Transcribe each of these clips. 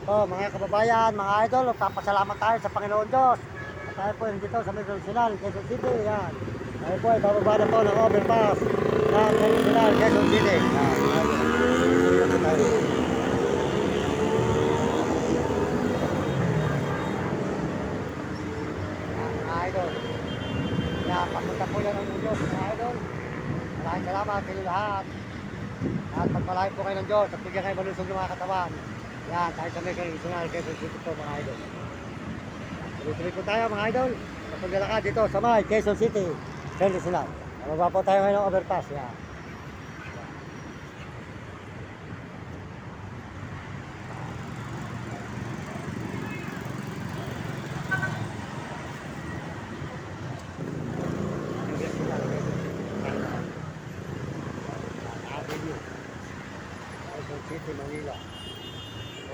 Oh, mga kababayan, mga idol, papasalamat tayo sa Panginoon Diyos. At tayo po ay dito sa Metro Nacional, Quezon City. Yan. Tayo po ay bababa na po ng overpass ng Metro Nacional, Quezon City. Yan, mga idol. Dito po tayo. Yan, mga idol. Yan, papunta po yan ng Diyos, mga idol. Maraming salamat sa inyo lahat. At pagpalain po kayo ng Diyos at bigyan kayo malusog ng mga katawan. Yan, tayo sa Metro Nacional, Quezon City po, mga idol. Tuloy-tuloy po tayo, mga idol. Sa paglalakad dito sa may Quezon City, Metro Nacional. Mababa po tayo ngayon ng overpass. Yan. Avenue, Quezon City, Manila.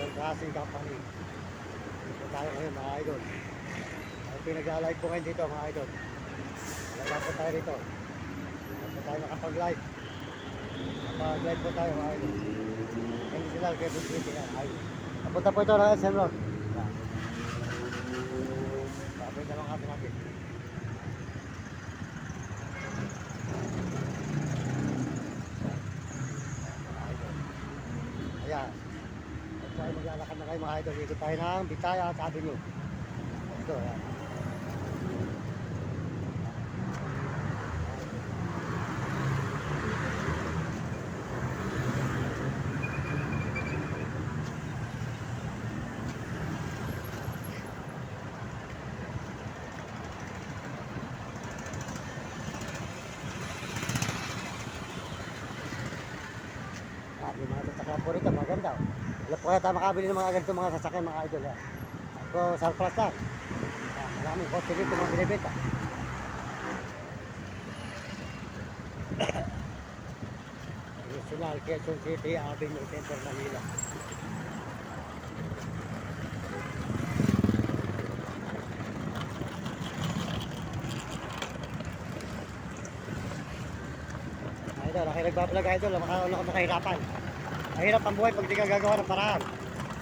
Broadcasting Company. Dito tayo ngayon, mga idol. Ang pinag-alive po ngayon dito, mga idol. Wala po tayo dito. Wala po tayo nakapag-live. Nakapag-live po tayo, mga idol. Yan sila, Quezon City. Yan, ayun. Napunta po ito ng SM Road. Yan. Sabi na lang kami natin. Ayan. At tayo maglalakad na kayo, mga idol. Dito tayo ng Bitaya at Avenue. Ito, yan. Yung mga sasakyan po rito, maganda. Wala po kaya tayo makabili ng mga ganito mga sasakyan, mga idol. Yan. Ako, surplus lang. Maraming kotse dito mga binibenta. National, Quezon City, Avenue, Center, Manila. Idol, ako nagbablog idol, makahirapan. Mahirap ang buhay pag di ka gagawa ng paraan.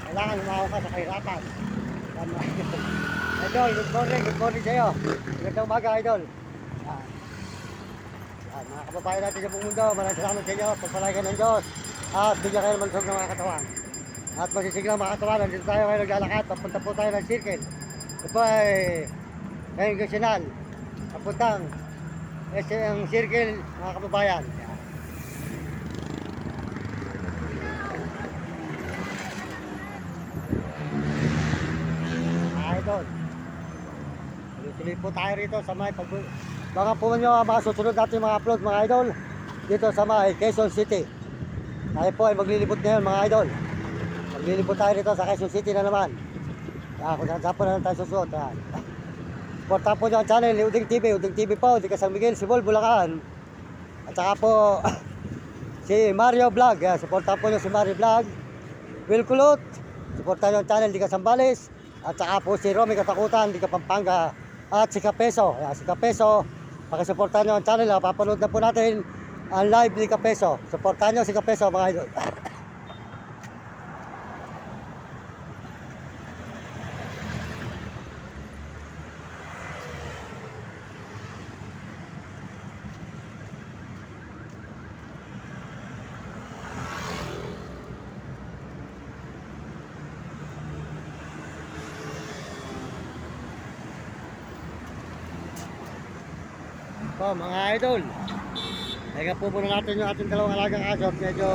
Kailangan lumawa ka sa kahirapan. Tama. Idol, good morning sa'yo. Magandang umaga, idol. Yan. Yan, mga kababayan natin sa buong mundo, maraming salamat sa inyo. Pagpalay ka ng Diyos. At bigyan kayo ng malusog ng mga katawan. At magsisiglang mga katawan, nandito tayo ngayon naglalakad. Papunta po tayo ng circle. Ito po ay ngayong nasyonal. Papuntang ang circle, mga kababayan. Yan. Idol. Tuloy po tayo rito sa may baka po nyo mga susunod natin mga upload, mga idol, dito sa may Quezon City. Tayo po ay maglilibot ngayon, mga idol. Maglilibot tayo rito sa Quezon City na naman. Kung saan po na lang tayo susunod. Supportan po nyo ang channel ni Uding TV po, di San Miguel, Sibol, Bulacan. At saka po si Mario Vlog. Supportan po nyo si Mario Vlog. Will Kulot. Supportan nyo ang channel di Sambales. At saka po si Romy Katakutan, di Pampanga. At si Kapeso. Si Kapeso, pakisuportahan nyo ang channel. Papanood na po natin ang live ni Kapeso. Supportahan nyo si Kapeso, mga idol. Po, mga idol, teka po muna natin yung ating dalawang alagang aso. Medyo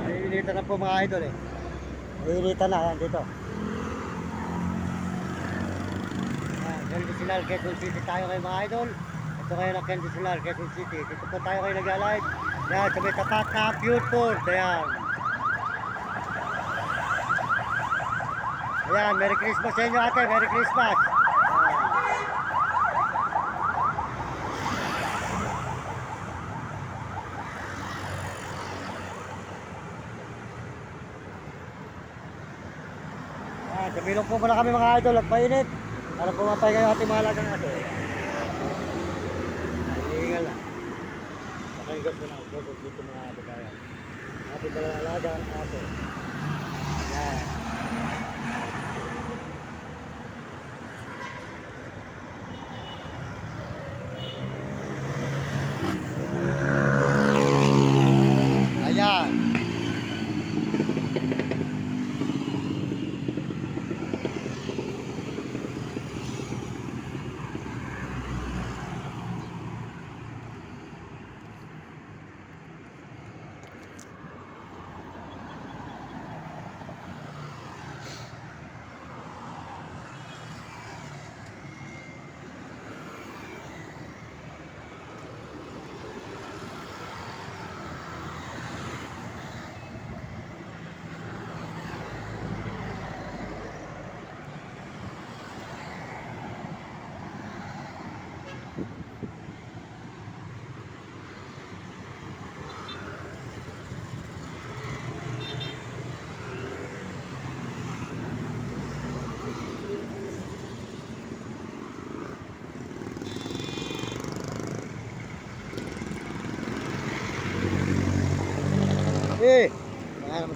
naiinitan na po, mga idol. Naiinitan na, yan dito. National, Quezon City tayo kayo, mga idol. Ito kayo ng National, Quezon City. Dito po tayo kayo nag-alive. Yan, sa may tapat na Beaufort. Ayan. Ayan, Merry Christmas sa inyo, ate. Merry Christmas. Tumilong po muna kami, mga idol, at mainit. Para pumapay kayo ating mga alagang aso. Hihingal na. Nakahigas ko na ako dito, mga bagayan. Ating mga alagang aso. Yan.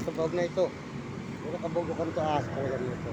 sa bawag na ito. Pero kabubukan ito ahas talaga dito.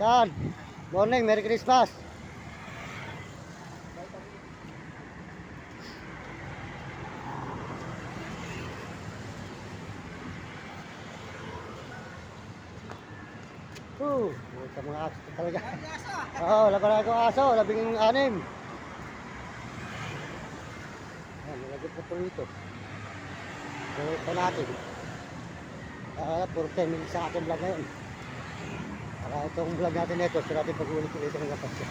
Ayan. Morning, Merry Christmas. Ito mga aso talaga. Oo, laban ko aso, 16. Ayan, nilagay po rito. Gawin pa natin. Puro 10 minutes sa ating vlog ngayon. Para itong vlog natin ito, sa natin pag-ulit ulit ng kapasya.